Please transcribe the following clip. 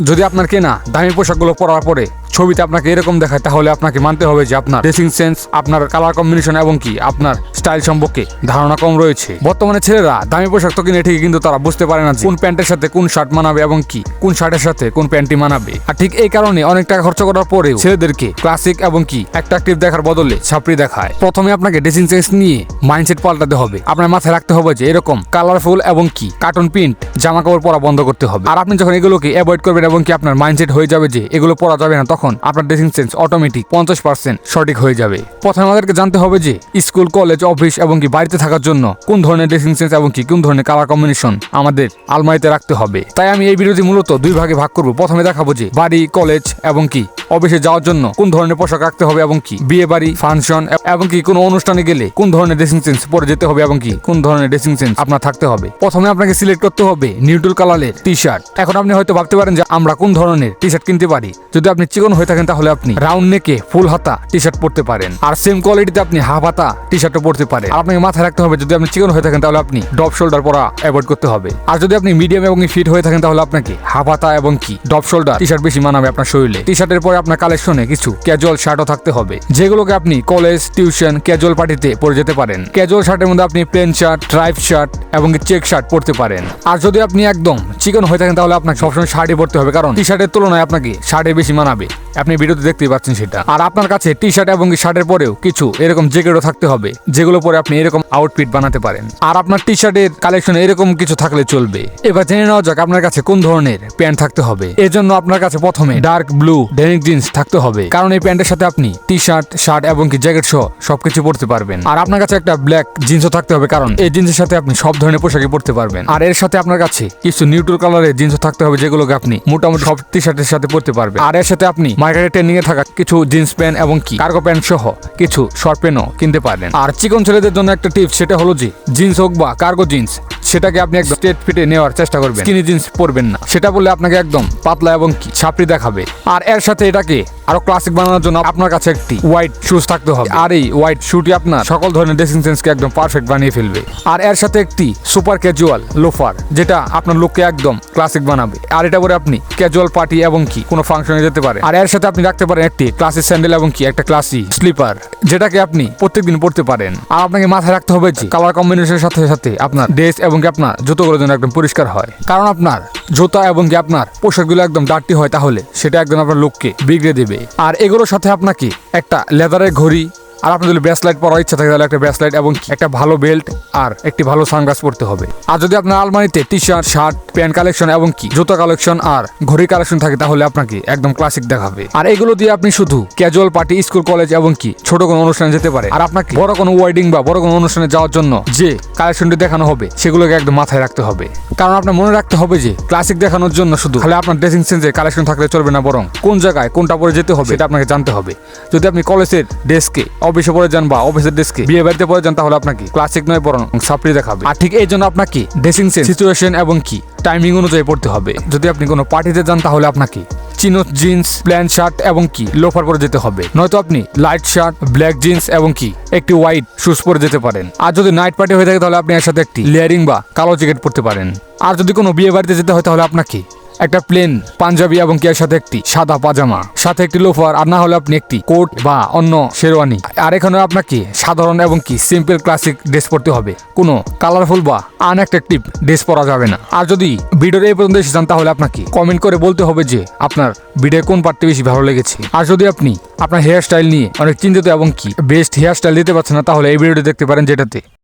যদি আপনার কেনা দামি পোশাকগুলো পরার পরে ছবিতে আপনাকে এরকম দেখায়, তাহলে আপনাকে মানতে হবে যে আপনার ড্রেসিং সেন্স, আপনার কালার কম্বিনেশন এবং কি আপনার স্টাইল সম্পর্কে ধারণা কম রয়েছে। বর্তমানে ছেলেরা দামি পোশাক তো কিনে ঠিকই, কিন্তু তারা বুঝতে পারে না যে কোন প্যান্টের সাথে কোন শার্ট মানাবে এবং কি কোন শার্টের সাথে কোন প্যান্টটি মানাবে। আর ঠিক এই কারণে অনেক টাকা খরচ করার পরেও ছেলেদেরকে ক্লাসিক এবং কি অ্যাট্রাকটিভ দেখার বদলে ছাপড়ি দেখায়। প্রথমে আপনাকে ড্রেসিং সেন্স নিয়ে মাইন্ডসেট পাল্টাতে হবে। আপনার মাথায় রাখতে হবে যে এরকম কালারফুল এবং কি কার্টুন প্রিন্ট জামা কাপড় পরা বন্ধ করতে হবে। আর আপনি যখন এগুলোকে অ্যাভয়েড করবেন এবং কি আপনার মাইন্ডসেট হয়ে যাবে যে এগুলো পরা যাবে না, তখন আপনার ড্রেসিং সেন্স অটোমেটিক 50% সঠিক হয়ে যাবে। প্রথমে আমাদেরকে জানতে হবে যে স্কুল, কলেজ, অফিস এবং কি বাড়িতে থাকার জন্য কোন ধরনের ড্রেসিং সেন্স এবং কি কোন ধরনের কালার কম্বিনেশন আমাদের আলমারিতে রাখতে হবে। তাই আমি এই ভিডিওটি মূলত দুই ভাগে ভাগ করব। প্রথমে দেখাবো যে বাড়ি, কলেজ এবং কি অফিসে যাওয়ার জন্য কোন ধরনের পোশাক রাখতে হবে এবং কি বিয়ে বাড়ি, ফাংশন এবং কি কোনো অনুষ্ঠানে গেলে কোন ধরনের ড্রেসিং সেন্স পরে যেতে হবে এবং কি কোন ধরনের ড্রেসিং সেন্স আপনার থাকতে হবে। প্রথমে আপনাকে সিলেক্ট করতে হবে নিউট্রাল কালারের টি শার্ট। এখন আপনি হয়তো ভাবতে পারেন যে আমরা কোন ধরনের টি শার্ট কিনতে পারি। যদি আপনি চিকন হয়ে থাকেন তাহলে আপনি রাউন্ড নেকে ফুল হাতা টি শার্ট পরতে পারেন, আর সেম কোয়ালিটিতে আপনি হাফ হাতা টি শার্টও পরতে পারেন। আর আপনাকে মাথায় রাখতে হবে যদি আপনি চিকন হয়ে থাকেন তাহলে আপনি ডপ শোল্ডার পরা অ্যাভয়েড করতে হবে। আর যদি আপনি মিডিয়াম এবং ফিট হয়ে থাকেন তাহলে আপনাকে হাফ হাতা এবং কি ডপ শোল্ডার টি শার্ট বেশি মানাবে আপনার শরীরে। টি শার্টের পরে আপনার কালেকশনে কিছু ক্যাজুয়াল শার্টও থাকতে হবে, যেগুলোকে আপনি কলেজ, টিউশন, ক্যাজুয়াল পার্টিতে পরে যেতে পারেন। ক্যাজুয়াল শার্টের মধ্যে আপনি প্লেন শার্ট, ট্রাইপ শার্ট এবং চেক শার্ট পরতে পারেন। আর যদি আপনি একদম চিকন হয়ে থাকেন তাহলে আপনাকে সবসময় শার্টই পরতে হবে, কারণ টি শার্টের তুলনায় আপনাকে শার্টে বেশি মানাবে। আপনি ভিডিওতে দেখতেই পাচ্ছেন সেটা। আর আপনার কাছে টি শার্ট এবং শার্টের পরেও কিছু এরকম জ্যাকেটও থাকতে হবে, যেগুলো পরে আপনি এরকম আউটফিট বানাতে পারেন। আর আপনার টি শার্টের কালেকশনে এরকম কিছু থাকলে চলবে। এবার জেনে নেওয়া যাক আপনার কাছে কোন ধরনের প্যান্ট থাকতে হবে। এর জন্য আপনার কাছে প্রথমে ডার্ক ব্লু ডেনিম জিন্স থাকতে হবে, কারণ এই প্যান্টের সাথে আপনি টি শার্ট, শার্ট এবং কি জ্যাকেট সহ সবকিছু পরতে পারবেন। আর আপনার কাছে একটা ব্ল্যাক জিন্সও থাকতে হবে, কারণ এই জিন্সের সাথে আপনি সব ধরনের পোশাকই পরতে পারবেন। আর এর সাথে আপনার কাছে কিছু নিউট্রাল কালারের জিন্সও থাকতে হবে, যেগুলোকে আপনি মোটামুটি সব টি শার্টের সাথে পরতে পারবেন। আর এর সাথে আপনি মার্কেটে ট্রেন্ডিং এ থাকা কিছু জিন্স প্যান্ট এবং কি কার্গো প্যান্ট সহ কিছু শর্ট প্যান্টও কিনতে পারেন। আর চিকন ছেলেদের জন্য একটা টিপস, সেটা হলো যে জিন্স হোক বা কার্গো জিন্স, সেটাকে আপনি একদম স্ট্রেট ফিটে নেওয়ার চেষ্টা করবেন। স্কিনি জিন্স পরবেন না, সেটা বললে আপনাকে একদম পাতলা এবং কি ছাপড়ি দেখাবে। আর এর সাথে এটাকে আরো ক্লাসিক বানানোর জন্য আপনার কাছে একটি হোয়াইট শুজ থাকতে হবে। আর এই হোয়াইট শুটি আপনার সকল ধরনের ড্রেসিং সেন্সকে একদম পারফেক্ট বানিয়ে ফেলবে। আর এর সাথে একটি সুপার ক্যাজুয়াল লোফার, যেটা আপনার লুককে একদম ক্লাসিক বানাবে। আর এটা পরে আপনি ক্যাজুয়াল পার্টি এবং কি কোনো ফাংশনে যেতে পারেন। আর এর সাথে আপনি রাখতে পারেন একটি ক্লাসি স্যান্ডেল এবং কি একটা ক্লাসি স্লিপার, যেটাকে আপনি প্রত্যেকদিন পরতে পারেন। আর আপনাকে মাথায় রাখতে হবে যে কালার কম্বিনেশনের সাথে সাথে আপনার ড্রেস এবং কি আপনার জুতোগুলো যেন একদম পরিষ্কার হয়, কারণ আপনার জুতা এবং কি আপনার পোশাকগুলো একদম ডার্টি হয় তাহলে সেটা একদম আপনার লুককে বিগড়ে দেবে। আর এগুলোর সাথে আপনাকে একটা লেদারের ঘড়ি, আর আপনার যদি ব্রেসলাইট পরার ইচ্ছা থাকে তাহলে একটা ব্রেসলাইট এবং একটা ভালো বেল্ট আর একটি ভালো সানগ্লাস পরতে হবে। আর যদি আপনার আলমারিতে T shirt, shirt, pant collection এবং কি জুতো কালেকশন আর ঘড়ি কালেকশন থাকে তাহলে আপনাকে একদম ক্লাসিক দেখাবে। আর এগুলো দিয়ে আপনি শুধু ক্যাজুয়াল পার্টি, স্কুল, কলেজ এবং কি ছোট কোনো অনুষ্ঠানে যেতে পারে। আর আপনাকে বড় কোনো ওয়েডিং বা বড় কোনো অনুষ্ঠানে যাওয়ার জন্য যে কালেকশনটি দেখানো হবে সেগুলোকে একদম মাথায় রাখতে হবে, কারণ আপনার মনে রাখতে হবে যে ক্লাসিক দেখানোর জন্য শুধু খালি আপনার ড্রেসিং সেন্সে কালেকশন থাকলে চলবে না, বরং কোন জায়গায় কোনটা পরে যেতে হবে সেটা আপনাকে জানতে হবে। যদি আপনি কলেজের ডেস্কে অফিসে পরে যান বা অফিসের ডেস্কে বিয়ে বাড়িতে পরে যান তাহলে আপনাকে ক্লাসিক নয় বরং ছাপড়ি দেখাবে। আর ঠিক এই জন্য আপনাকে ড্রেসিং সেন্স, সিচুয়েশন এবং কি টাইমিং অনুযায়ী পড়তে হবে। যদি আপনি কোনো পার্টিতে যান তাহলে আপনাকে চিনোস জিন্স, প্লেন শার্ট এবং কি লোফার পরে যেতে হবে, নয়তো আপনি লাইট শার্ট, ব্ল্যাক জিন্স এবং কি একটি হোয়াইট শুজ পরে যেতে পারেন। আর যদি নাইট পার্টি হয়ে থাকে তাহলে আপনি এর সাথে একটি লেয়ারিং বা কালো জ্যাকেট পরতে পারেন। আর যদি কোনো বিয়ে বাড়িতে যেতে হয় তাহলে আপনাকে একটা প্লেন পাঞ্জাবি এবং কি এর সাথে একটি সাদা পাজামা, সাথে একটি লোফার, আর না হলে আপনি একটি কোট বা অন্য শেরওয়ানি। আর এখানে আপনাকে সাধারণ এবং কি সিম্পল ক্লাসিক ড্রেস পরতে হবে, কোনো কালারফুল বা আনঅ্যাট্রাকটিভ ড্রেস পরা যাবে না। আর যদি ভিডিওর এই পর্যন্ত এসেছেন তাহলে আপনাকে কমেন্ট করে বলতে হবে যে আপনার ভিডিওর কোন পার্টটি বেশি ভালো লেগেছে। আর যদি আপনি আপনার হেয়ার স্টাইল নিয়ে অনেক চিন্তিত এবং কি বেস্ট হেয়ার স্টাইল দিতে পারছেন না তাহলে এই ভিডিওটি দেখতে পারেন, যেটাতে